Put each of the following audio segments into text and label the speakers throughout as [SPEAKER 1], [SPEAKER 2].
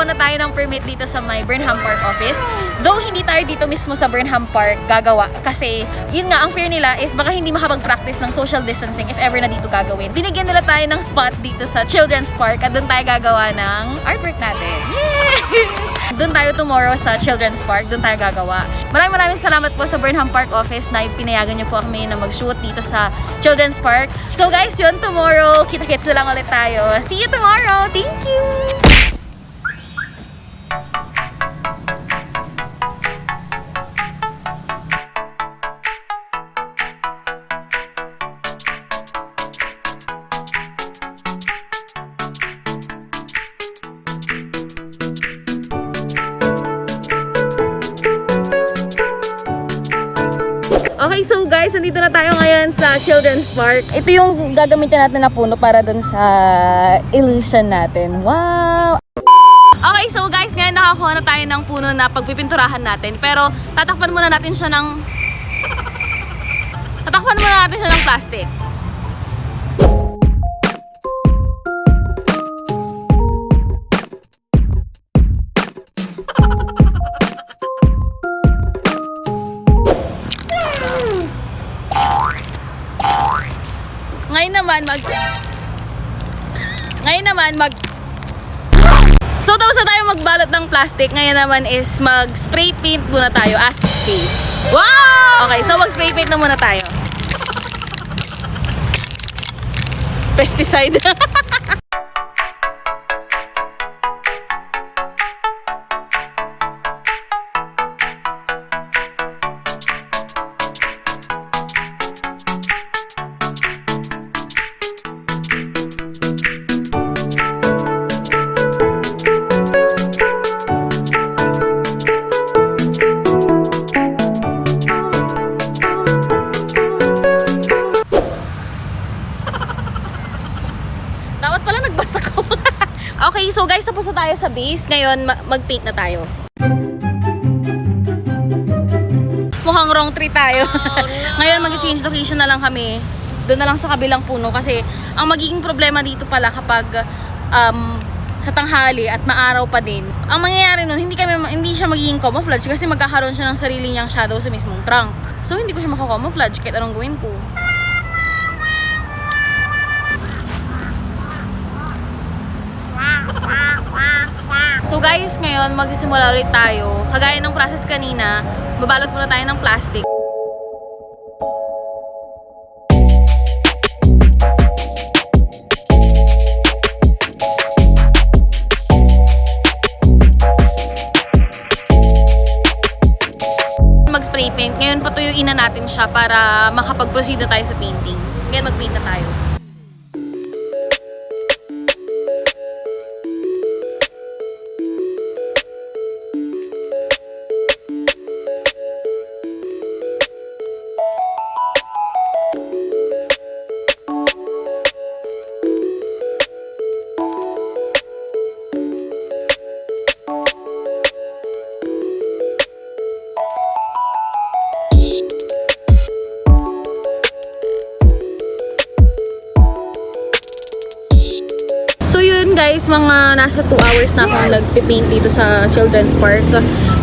[SPEAKER 1] Na tayo ng permit dito sa may Burnham Park office. Though hindi tayo dito mismo sa Burnham Park gagawa kasi yun nga, ang fear nila is baka hindi makapag-practice ng social distancing if ever na dito gagawin. Binigyan nila tayo ng spot dito sa Children's Park at doon tayo gagawa ng artwork natin. Yes! Doon tayo tomorrow sa Children's Park, doon tayo gagawa. Maraming salamat po sa Burnham Park office na pinayagan niyo po kami na mag-shoot dito sa Children's Park. So guys, yun, tomorrow, kita-kits na lang ulit tayo. See you tomorrow! Thank you! Okay, so guys, nandito na tayo ngayon sa Children's Park. Ito yung gagamitin natin na puno para dun sa illusion natin. Wow! Okay, so guys, ngayon nakakuha na tayo ng puno na pagpipinturahan natin. Pero tatakpan muna natin siya ng plastic. Ngayon naman So tapos na tayo magbalot ng plastic. Ngayon naman is mag-spray paint muna tayo as space. Wow! Okay, so mag-spray paint na muna tayo. Pesticide. Okay, so guys, tapos na tayo sa base. Ngayon, mag-paint na tayo. Mukhang wrong tree tayo. Ngayon, mag-change location na lang kami. Doon na lang sa kabilang puno. Kasi, ang magiging problema dito pala kapag sa tanghali at maaraw pa din. Ang mangyayari nun, hindi siya magiging camouflage kasi magkakaroon siya ng sarili niyang shadow sa mismong trunk. So, hindi ko siya makacamouflage kahit anong gawin ko. So guys, ngayon magsisimula ulit tayo. Kagaya ng process kanina, babalot muna tayo ng plastic. Mag-spray paint. Ngayon patuyuin na natin siya para makapag-proceed na tayo sa painting. Ngayon mag-paint na tayo. So yun guys, mga nasa 2 hours na akong nagpipaint dito sa Children's Park.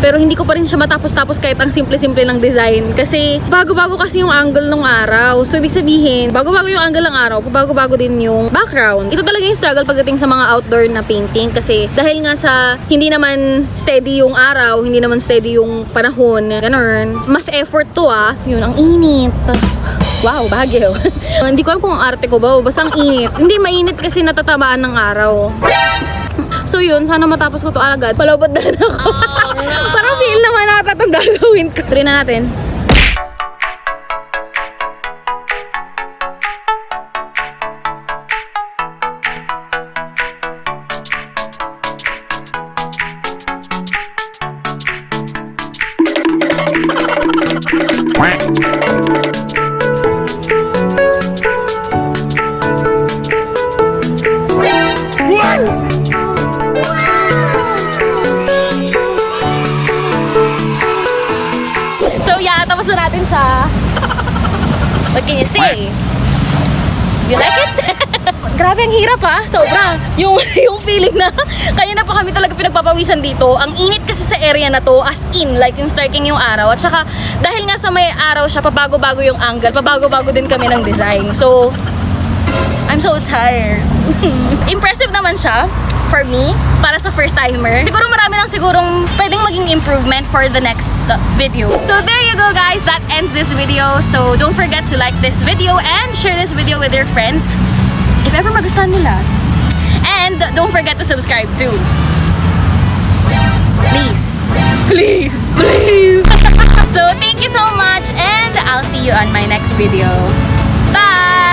[SPEAKER 1] Pero hindi ko pa rin siya matapos-tapos kahit ang simple-simple lang design. Kasi bago-bago kasi yung angle ng araw. So ibig sabihin, bago-bago yung angle ng araw, bago-bago din yung background. Ito talaga yung struggle pagdating sa mga outdoor na painting. Kasi dahil nga sa hindi naman steady yung araw, hindi naman steady yung panahon, ganun. Mas effort to Yun, ang init. Wow, Baguio. Hindi ko alam kung ang arte ko ba, basta ang init. Hindi mainit kasi natatamaan ng araw. So yun, sana matapos ko to agad. Palabot na ako. Parang feel naman nata itong gagawin ko. Try na natin. Natapos na natin siya. What can you say? You like it? Grabe, ang hirap ha. Sobra. Yung feeling na kanina pa kami talaga pinagpapawisan dito. Ang init kasi sa area na to, as in, like yung striking yung araw. At saka, dahil nga sa may araw siya, pabago-bago yung angle, pabago-bago din kami ng design. So, I'm so tired. Impressive naman siya for me, para sa first timer. Siguro marami lang sigurong pwedeng maging improvement for the next video. So there you go guys, that ends this video. So don't forget to like this video and share this video with your friends if ever magustuhan nila. And don't forget to subscribe too. Please. Please. Please. So thank you so much and I'll see you on my next video. Bye!